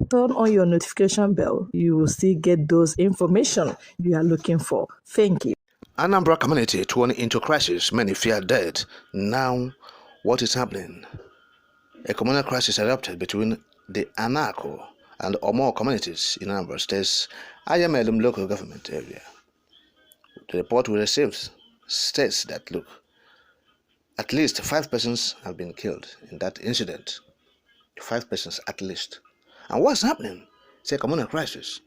Turn on your notification bell. You will still get those information you are looking for. Thank you. Anambra community thrown into crisis. Many fear death. Now, what is happening? A communal crisis erupted between the Anako and Omo communities in Anambra State's IMLM local government area. The report we received states that, look, at least 5 persons have been killed in that incident. 5 persons at least. And what's happening? It's a communal crisis.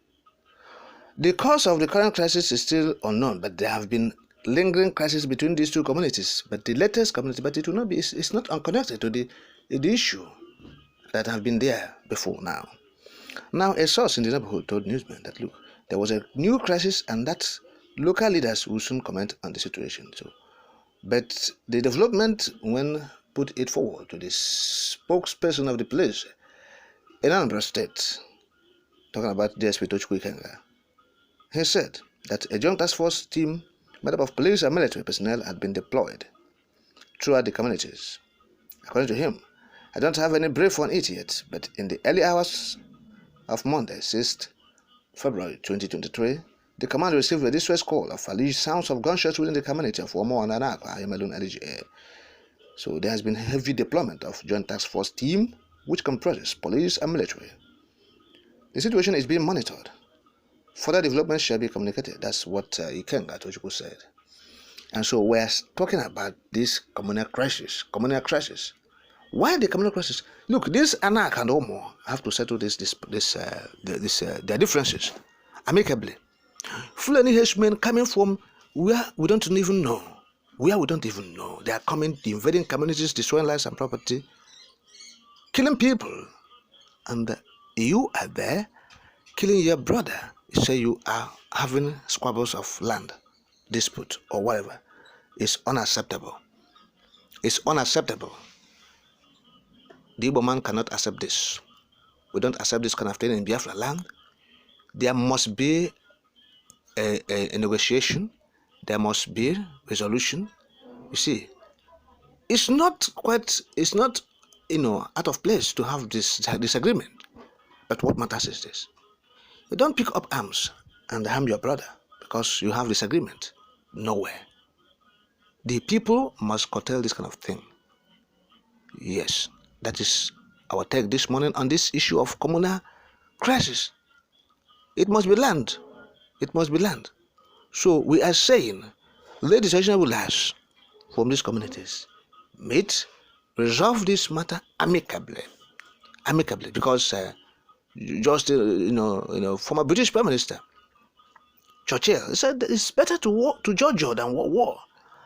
The cause of the current crisis is still unknown, but there have been lingering crises between these two communities. But the latest community, but it will not be, it's not unconnected to the issue that have been there before now. Now, a source in the neighborhood told newsmen that, look, there was a new crisis and that local leaders will soon comment on the situation. But the development, when put it forward to the spokesperson of the police in Anambra State, talking about DSP Tochukwu Ikenga, he said that a joint task force team made up of police and military personnel had been deployed throughout the communities. According to him, I don't have any brief on it yet, but in the early hours of Monday, 6th February 2023, the command received a distress call of alleged sounds of gunshots within the community of Omo and Anako, Ayamelun LGA. So there has been heavy deployment of joint task force team, which comprises police and military. The situation is being monitored. Further developments shall be communicated. That's what Ikenga Tochukwu said. And so we're talking about this communal crisis. Why the communal crisis? Look, this Anak and Omo have to settle their differences amicably. Fulani Heshmen coming from where we don't even know. They are coming, invading communities, destroying lives and property, killing people. And you are there killing your brother. You say you are having squabbles of land, dispute, or whatever. It's unacceptable. It's unacceptable. The Igbo man cannot accept this. We don't accept this kind of thing in Biafra land. There must be a negotiation. There must be resolution. You see, it's not out of place to have this disagreement. But what matters is this. You don't pick up arms and harm your brother because you have disagreement. Nowhere. The people must curtail this kind of thing. Yes, that is our take this morning on this issue of communal crisis. It must be learned. So we are saying, ladies and gentlemen from these communities, meet, resolve this matter amicably, because former British Prime Minister Churchill said it's better to judge than war.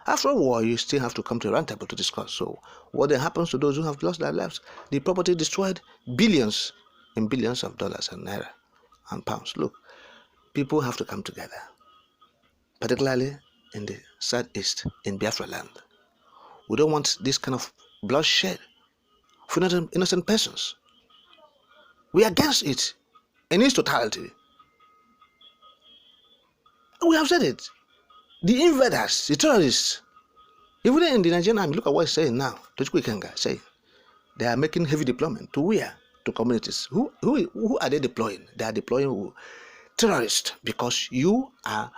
After a war, you still have to come to a round table to discuss. So what then happens to those who have lost their lives? The property destroyed, billions of dollars and naira and pounds. Look, people have to come together, particularly in the southeast, in Biafra land. We don't want this kind of bloodshed for innocent persons. We are against it in its totality. We have said it. The invaders, the terrorists, even in the Nigerian army, look at what it's saying now. Tochukwu Ikenga say they are making heavy deployment to where? To communities. Who are they deploying? They are deploying who? Terrorists, because we are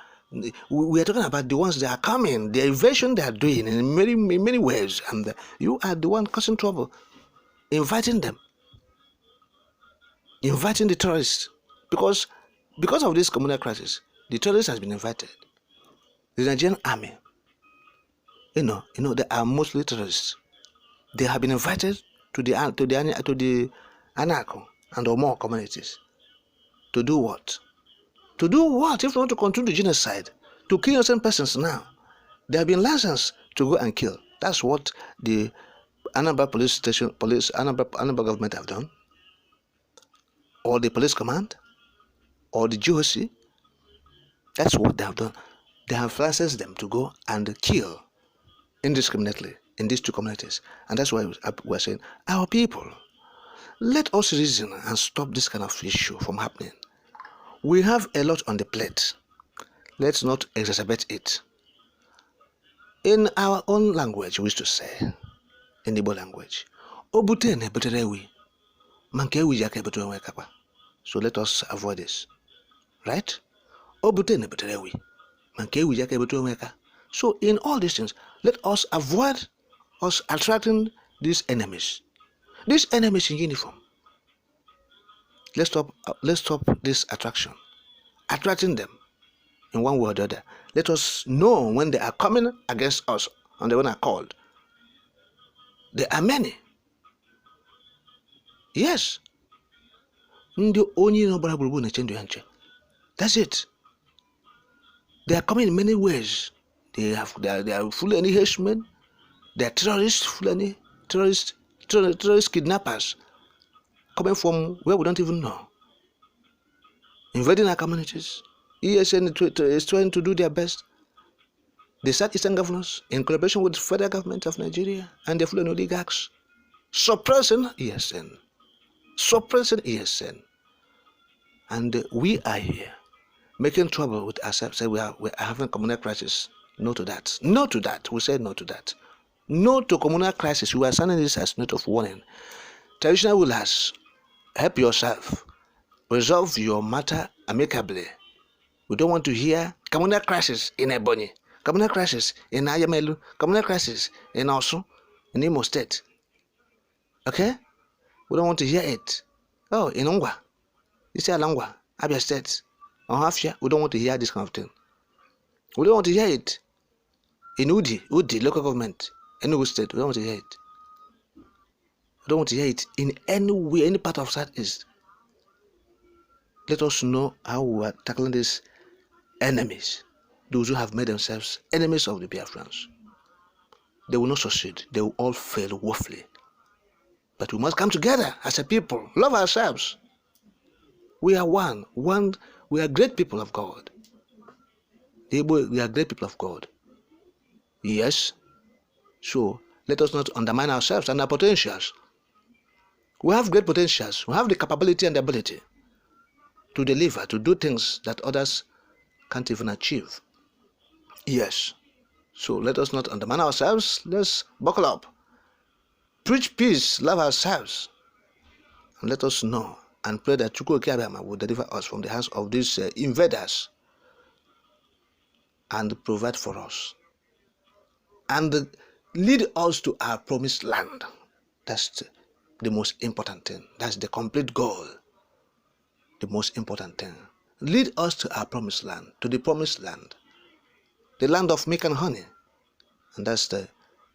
talking about the ones that are coming, the invasion they are doing in many ways, and you are the one causing trouble, inviting them, inviting the terrorists, because of this communal crisis, the terrorists has been invited. The Nigerian army, they are mostly terrorists. They have been invited to the Anako and Omo communities to do what? To do what? If you want to continue the genocide, to kill innocent persons now, they have been licensed to go and kill. That's what the Anambra Anambra government have done, or the police command, or the GOC. That's what they have done. They have licensed them to go and kill indiscriminately in these two communities. And that's why we're saying, our people, let us reason and stop this kind of issue from happening. We have a lot on the plate. Let's not exacerbate it. In our own language, we used to say, in the Igbo language, Obute ne buterewi, manke wi jake butu enwe kapa. So let us avoid this. Right? So in all these things, let us avoid us attracting these enemies. These enemies in uniform. Let's stop this attracting them in one way or the other. Let us know when they are coming against us and they are called. There are many. Yes. That's it. They are coming in many ways. They are Fulani henchmen. They are terrorists, terrorist kidnappers coming from where we don't even know, invading our communities. ESN is trying to do their best. The Southeastern governors, in collaboration with the federal government of Nigeria and the Fulani oligarchs, suppressing ESN. And we are here making trouble with ourselves. Say we are having communal crisis. No to that. No to that. We said no to that. No to communal crisis. We are signing this as note of warning. Traditional rulers, help yourself. Resolve your matter amicably. We don't want to hear communal crisis in Ebonyi, communal crisis in Ayamelu, communal crisis in Osun, in Imo State. Okay? We don't want to hear it. Oh, in Ongwa, you say Alangwa, Abia State, or Hafia, we don't want to hear this kind of thing. We don't want to hear it in Udi, local government, Enugu State, we don't want to hear it. We don't want to hear it in any way, any part of Southeast. Let us know how we are tackling these enemies, those who have made themselves enemies of the Biafrans. They will not succeed. They will all fail woefully. But we must come together as a people, love ourselves. We are one. We are great people of God. We are great people of God. Yes. So let us not undermine ourselves and our potentials. We have great potentials. We have the capability and the ability to deliver, to do things that others can't even achieve. Yes. So let us not undermine ourselves. Let's buckle up. Preach peace, love ourselves. And let us know and pray that Chukwu Okeabiyama will deliver us from the hands of these invaders and provide for us. And lead us to our promised land. That's the most important thing. That's the complete goal. The most important thing. Lead us to our promised land, to the promised land. The land of milk and honey. And that's the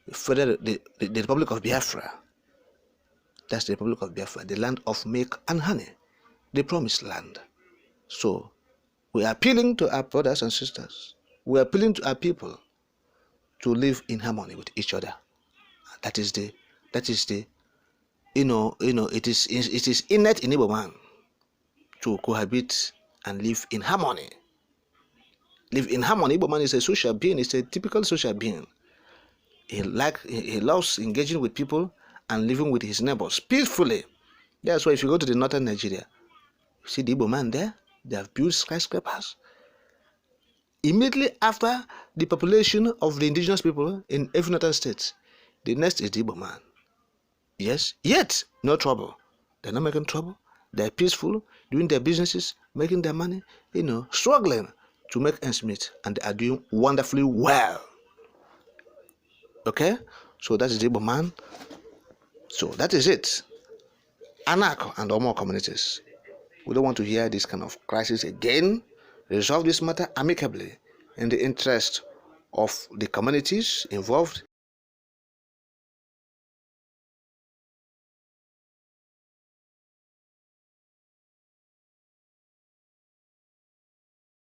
Republic of Biafra. That's the Republic of Biafra, the land of milk and honey, the promised land. So we are appealing to our brothers and sisters. We are appealing to our people to live in harmony with each other. It is innate in Igbo man to cohabit and live in harmony. Live in harmony. Igbo man is a social being. It's a typical social being. He loves engaging with people and living with his neighbors peacefully. That's why if you go to the northern Nigeria, you see the Igbo man there, they have built skyscrapers. Immediately after the population of the indigenous people in every northern state, the next is the Igbo man. Yes, yet no trouble. They're not making trouble. They're peaceful, doing their businesses, making their money, struggling to make ends meet, and they are doing wonderfully well. Okay? So that is the Igbo man. So that is it. Anako and Omo communities. We don't want to hear this kind of crisis again. Resolve this matter amicably in the interest of the communities involved